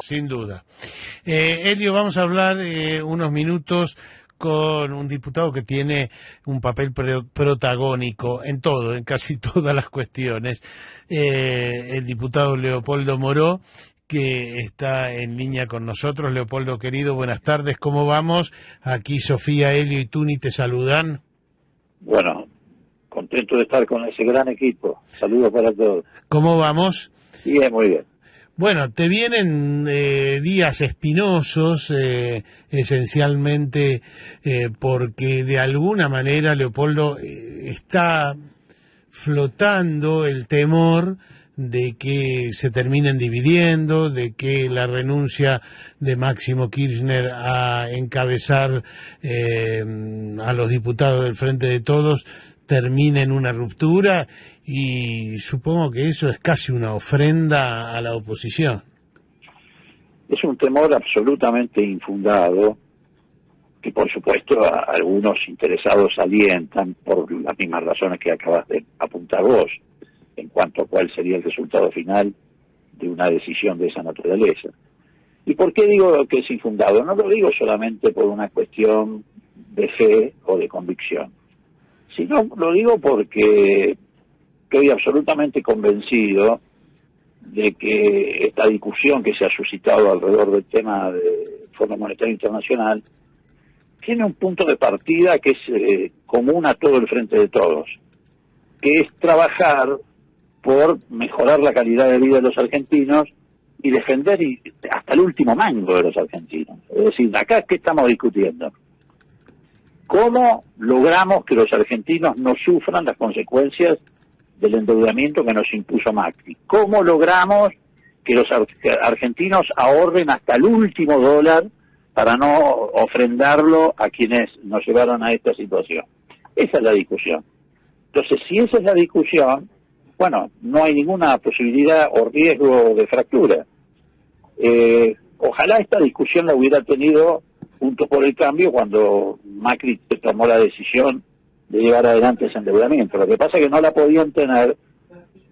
sin duda. Elio, vamos a hablar unos minutos con un diputado que tiene un papel protagónico en todo, en casi todas las cuestiones. El diputado Leopoldo Moró, que está en línea con nosotros. Leopoldo, querido, buenas tardes, ¿cómo vamos? Aquí Sofía, Elio y Tuni te saludan. Bueno, contento de estar con ese gran equipo. Saludos para todos. ¿Cómo vamos? Bien, muy bien. Bueno, te vienen días espinosos, esencialmente porque de alguna manera, Leopoldo, está flotando el temor de que se terminen dividiendo, de que la renuncia de Máximo Kirchner a encabezar a los diputados del Frente de Todos termine en una ruptura, y supongo que eso es casi una ofrenda a la oposición. Es un temor absolutamente infundado, que por supuesto a algunos interesados alientan por las mismas razones que acabas de apuntar vos, en cuanto a cuál sería el resultado final de una decisión de esa naturaleza. ¿Y por qué digo que es infundado? No lo digo solamente por una cuestión de fe o de convicción, sino lo digo porque estoy absolutamente convencido de que esta discusión que se ha suscitado alrededor del tema del Fondo Monetario Internacional tiene un punto de partida que es común a todo el Frente de Todos, que es trabajar por mejorar la calidad de vida de los argentinos y defender hasta el último mango de los argentinos. Es decir, acá, ¿qué estamos discutiendo? ¿Cómo logramos que los argentinos no sufran las consecuencias del endeudamiento que nos impuso Macri? ¿Cómo logramos que los argentinos ahorren hasta el último dólar para no ofrendarlo a quienes nos llevaron a esta situación? Esa es la discusión. Entonces, si esa es la discusión, bueno, no hay ninguna posibilidad o riesgo de fractura. Ojalá esta discusión la hubiera tenido Juntos por el Cambio cuando Macri tomó la decisión de llevar adelante ese endeudamiento. Lo que pasa es que no la podían tener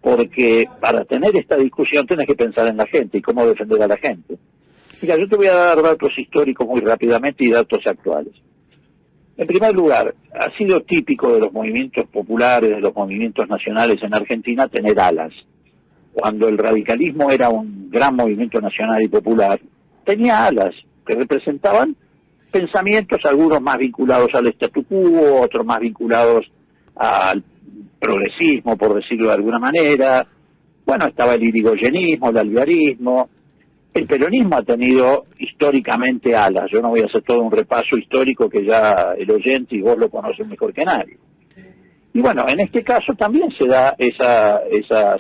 porque para tener esta discusión tenés que pensar en la gente y cómo defender a la gente. Mira, yo te voy a dar datos históricos muy rápidamente y datos actuales. En primer lugar, ha sido típico de los movimientos populares, de los movimientos nacionales en Argentina, tener alas. Cuando el radicalismo era un gran movimiento nacional y popular, tenía alas que representaban pensamientos, algunos más vinculados al statu quo, otros más vinculados al progresismo, por decirlo de alguna manera. Bueno, estaba el irigoyenismo, el alvearismo. El peronismo ha tenido históricamente alas. Yo no voy a hacer todo un repaso histórico que ya el oyente y vos lo conocen mejor que nadie. Y bueno, en este caso también se da esa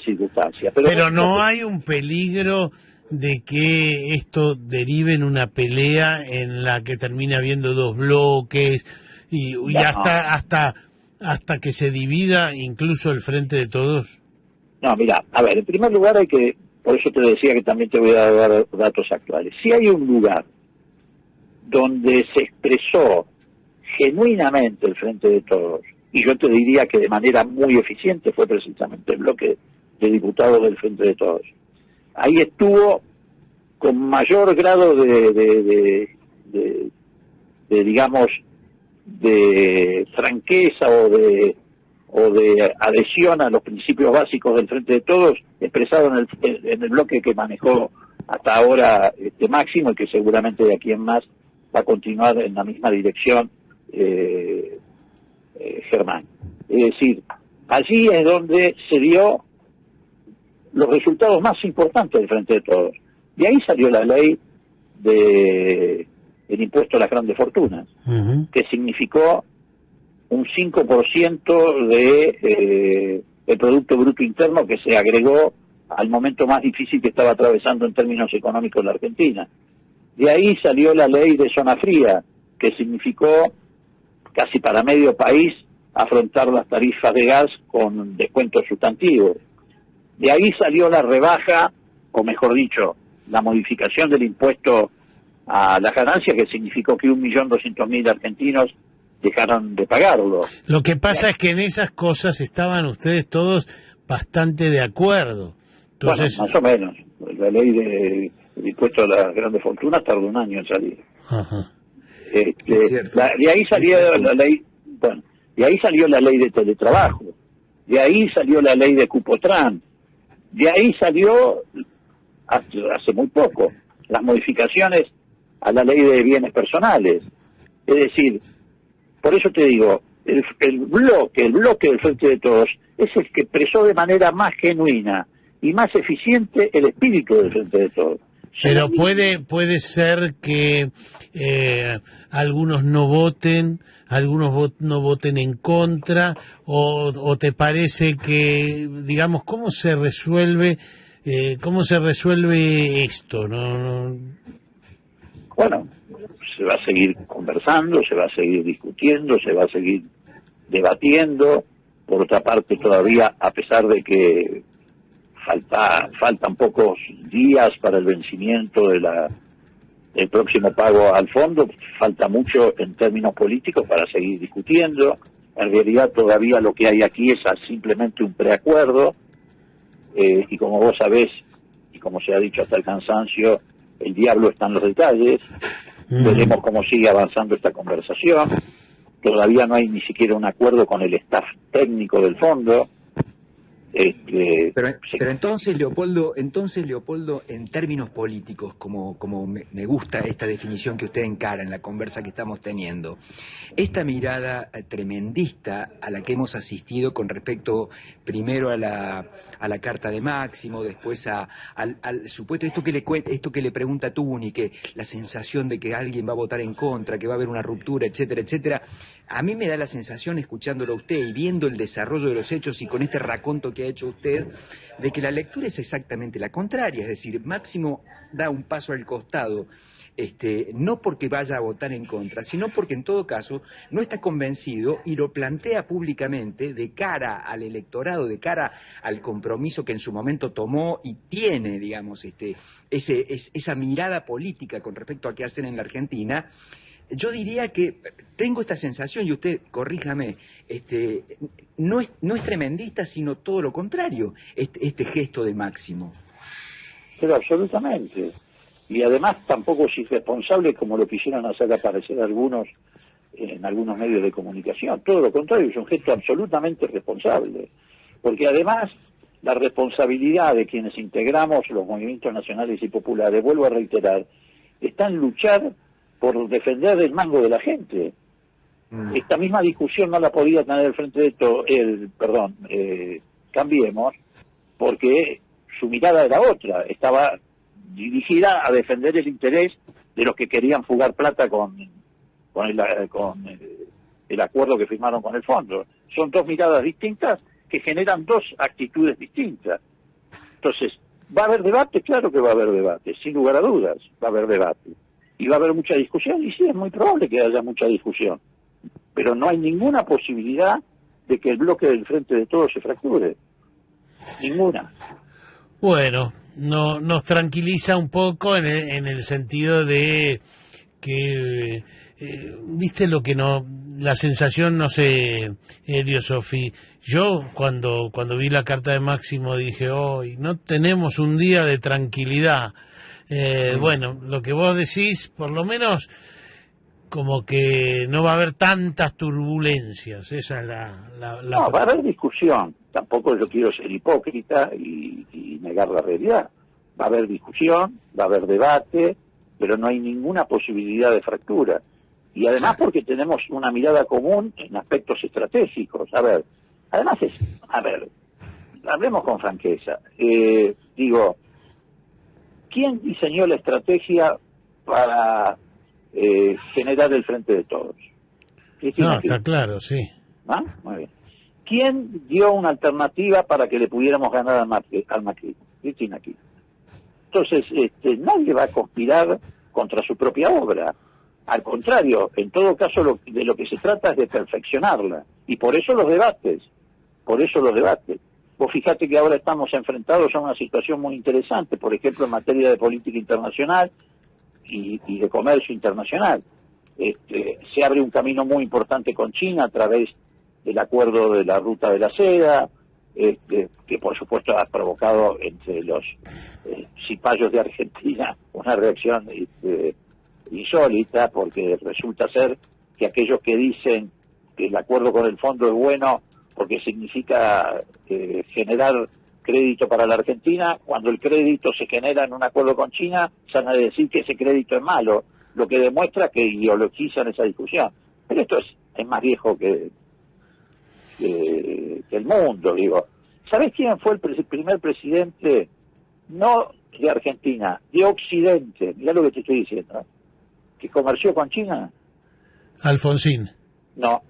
circunstancia. Pero no hay un peligro de que esto derive en una pelea en la que termina habiendo dos bloques y no, hasta que se divida incluso el Frente de Todos. No, mira, a ver, en primer lugar por eso te decía que también te voy a dar datos actuales. Si hay un lugar donde se expresó genuinamente el Frente de Todos, y yo te diría que de manera muy eficiente, fue precisamente el bloque de diputados del Frente de Todos. Ahí estuvo con mayor grado de digamos, de franqueza o de adhesión a los principios básicos del Frente de Todos, expresado en el bloque que manejó hasta ahora Máximo, y que seguramente de aquí en más va a continuar en la misma dirección Germán. Es decir, allí es donde se dio los resultados más importantes del Frente de Todos. De ahí salió la ley del impuesto a las grandes fortunas, que significó un 5% del Producto Bruto Interno que se agregó al momento más difícil que estaba atravesando en términos económicos la Argentina. De ahí salió la ley de zona fría, que significó casi para medio país afrontar las tarifas de gas con descuentos sustantivos. De ahí salió la rebaja, o mejor dicho, la modificación del impuesto a las ganancias, que significó que 1.200.000 argentinos dejaron de pagarlo. Lo que pasa es que en esas cosas estaban ustedes todos bastante de acuerdo. Entonces, bueno, más o menos. La ley El impuesto a las grandes fortunas tardó un año en salir. Ajá. De ahí salió la ley, bueno, de ahí salió la ley de teletrabajo, de ahí salió la ley de Cupotran, de ahí salió hace muy poco las modificaciones a la ley de bienes personales. Es decir, por eso te digo, el bloque del Frente de Todos es el que expresó de manera más genuina y más eficiente el espíritu del Frente de Todos. Pero puede ser que algunos no voten, algunos no voten en contra, o te parece que, digamos, ¿cómo se resuelve esto? No. Bueno, se va a seguir conversando, se va a seguir discutiendo, se va a seguir debatiendo. Por otra parte, todavía, a pesar de que faltan pocos días para el vencimiento del próximo pago al fondo, falta mucho en términos políticos para seguir discutiendo. En realidad todavía lo que hay aquí es simplemente un preacuerdo, y como vos sabés, y como se ha dicho hasta el cansancio, el diablo está en los detalles. Veremos cómo sigue avanzando esta conversación. Todavía no hay ni siquiera un acuerdo con el staff técnico del fondo. Pero entonces Leopoldo, en términos políticos, como me gusta esta definición que usted encara en la conversa que estamos teniendo, esta mirada tremendista a la que hemos asistido con respecto primero a la carta de Máximo, después al supuesto esto que le pregunta Tuni, que la sensación de que alguien va a votar en contra, que va a haber una ruptura, etcétera, etcétera. A mí me da la sensación, escuchándolo a usted y viendo el desarrollo de los hechos y con este raconto que ha hecho usted, de que la lectura es exactamente la contraria, es decir, Máximo da un paso al costado, no porque vaya a votar en contra, sino porque en todo caso no está convencido y lo plantea públicamente de cara al electorado, de cara al compromiso que en su momento tomó y tiene, digamos, esa mirada política con respecto a qué hacer en la Argentina. Yo diría que tengo esta sensación, y usted corríjame, no es tremendista, sino todo lo contrario, este gesto de Máximo. Pero absolutamente. Y además tampoco es irresponsable como lo quisieron hacer aparecer algunos en algunos medios de comunicación. Todo lo contrario, es un gesto absolutamente responsable. Porque además la responsabilidad de quienes integramos los movimientos nacionales y populares, vuelvo a reiterar, está en luchar por defender el mango de la gente. Esta misma discusión no la podía tener el Frente de Todos, Cambiemos, porque su mirada era otra, estaba dirigida a defender el interés de los que querían fugar plata con el acuerdo que firmaron con el fondo. Son dos miradas distintas que generan dos actitudes distintas. Entonces, ¿va a haber debate? Claro que va a haber debate, sin lugar a dudas va a haber debate. Y va a haber mucha discusión, y sí, es muy probable que haya mucha discusión. Pero no hay ninguna posibilidad de que el bloque del Frente de Todos se fracture. Ninguna. Bueno, nos tranquiliza un poco en el sentido de que, viste lo que la sensación, no sé, Elio, Sofi, yo cuando vi la carta de Máximo dije, hoy no tenemos un día de tranquilidad. Bueno, lo que vos decís, por lo menos, como que no va a haber tantas turbulencias, esa es No, va a haber discusión, tampoco yo quiero ser hipócrita y negar la realidad. Va a haber discusión, va a haber debate, pero no hay ninguna posibilidad de fractura. Y además porque tenemos una mirada común en aspectos estratégicos. Hablemos con franqueza. ¿Quién diseñó la estrategia para generar el Frente de Todos? No, está claro, sí. ¿Ah? Muy bien. ¿Quién dio una alternativa para que le pudiéramos ganar al Macri? Cristina Kirchner. Entonces, nadie va a conspirar contra su propia obra. Al contrario, en todo caso, de lo que se trata es de perfeccionarla. Y por eso los debates. Vos fijate que ahora estamos enfrentados a una situación muy interesante, por ejemplo, en materia de política internacional y de comercio internacional. Se abre un camino muy importante con China a través del acuerdo de la ruta de la seda, que por supuesto ha provocado entre los cipayos de Argentina una reacción insólita, porque resulta ser que aquellos que dicen que el acuerdo con el fondo es bueno porque significa generar crédito para la Argentina, cuando el crédito se genera en un acuerdo con China, van a decir que ese crédito es malo, lo que demuestra que ideologizan esa discusión. Pero esto es más viejo que el mundo, digo. ¿Sabés quién fue el primer presidente, no de Argentina, de Occidente, mirá lo que te estoy diciendo, que comerció con China? Alfonsín. No.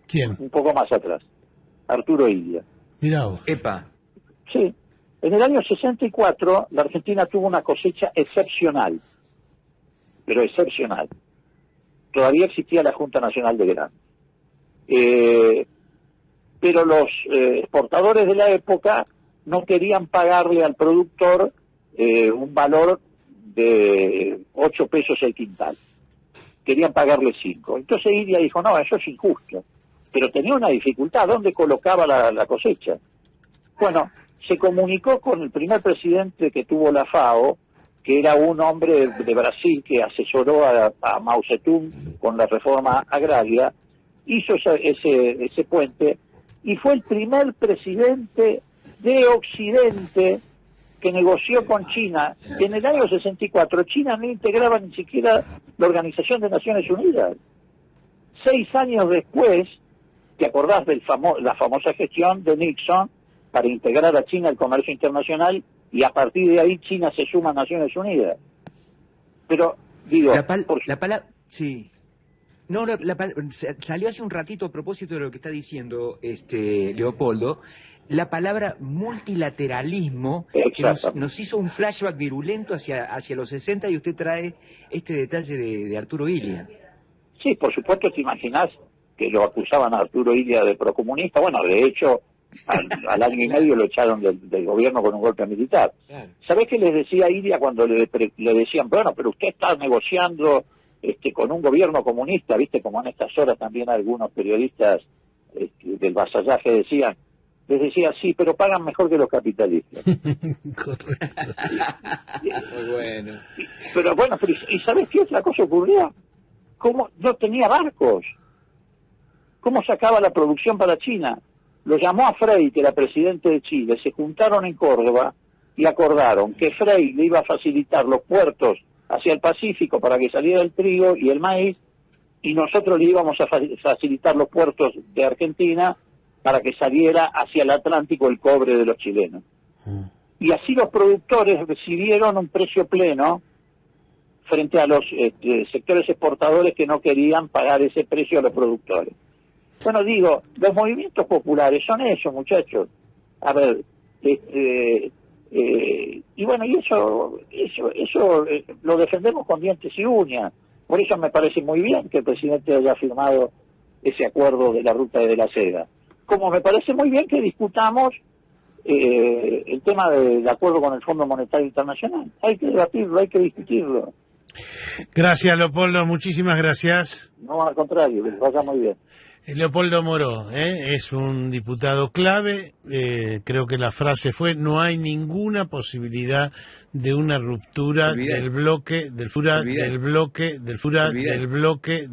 ¿Quién? Un poco más atrás. Arturo Illia. Mirá vos. Epa. Sí. En el año 64 la Argentina tuvo una cosecha excepcional, pero excepcional. Todavía existía la Junta Nacional de Grano. Pero los exportadores de la época no querían pagarle al productor un valor de 8 pesos el quintal. Querían pagarle 5. Entonces Illia dijo, no, eso es injusto. Pero tenía una dificultad, ¿dónde colocaba la cosecha? Bueno, se comunicó con el primer presidente que tuvo la FAO, que era un hombre de Brasil que asesoró a Mao Zedong con la reforma agraria, hizo ese puente, y fue el primer presidente de Occidente que negoció con China. En el año 64 China no integraba ni siquiera la Organización de Naciones Unidas. 6 años después, ¿te acordás de la famosa gestión de Nixon para integrar a China al comercio internacional, y a partir de ahí China se suma a Naciones Unidas? Pero, digo... La palabra... Sí. No, salió hace un ratito a propósito de lo que está diciendo Leopoldo, la palabra multilateralismo, que nos hizo un flashback virulento hacia los 60, y usted trae este detalle de Arturo Illia. Sí, por supuesto. Te imaginás que lo acusaban a Arturo Illia de procomunista. Bueno, de hecho, al año y medio lo echaron del gobierno con un golpe militar. Claro. ¿Sabés qué les decía Illia cuando le decían, bueno, pero usted está negociando con un gobierno comunista? Viste, como en estas horas también algunos periodistas del vasallaje decían, les decía, sí, pero pagan mejor que los capitalistas. Correcto. Muy bueno. Pero bueno, ¿y sabés qué otra cosa ocurrió? ¿Cómo no tenía barcos? ¿Cómo sacaba la producción para China? Lo llamó a Frei, que era presidente de Chile, se juntaron en Córdoba y acordaron que Frei le iba a facilitar los puertos hacia el Pacífico para que saliera el trigo y el maíz, y nosotros le íbamos a facilitar los puertos de Argentina para que saliera hacia el Atlántico el cobre de los chilenos. Y así los productores recibieron un precio pleno frente a los sectores exportadores que no querían pagar ese precio a los productores. Bueno, digo, los movimientos populares son eso, muchachos. A ver, y bueno, y eso lo defendemos con dientes y uñas. Por eso me parece muy bien que el presidente haya firmado ese acuerdo de la ruta de la seda. Como me parece muy bien que discutamos el tema del acuerdo con el Fondo Monetario Internacional. Hay que debatirlo, hay que discutirlo. Gracias, Leopoldo, muchísimas gracias. No, al contrario, que les vaya muy bien. Leopoldo Moró es un diputado clave. Creo que la frase fue: no hay ninguna posibilidad de una ruptura del bloque, del bloque.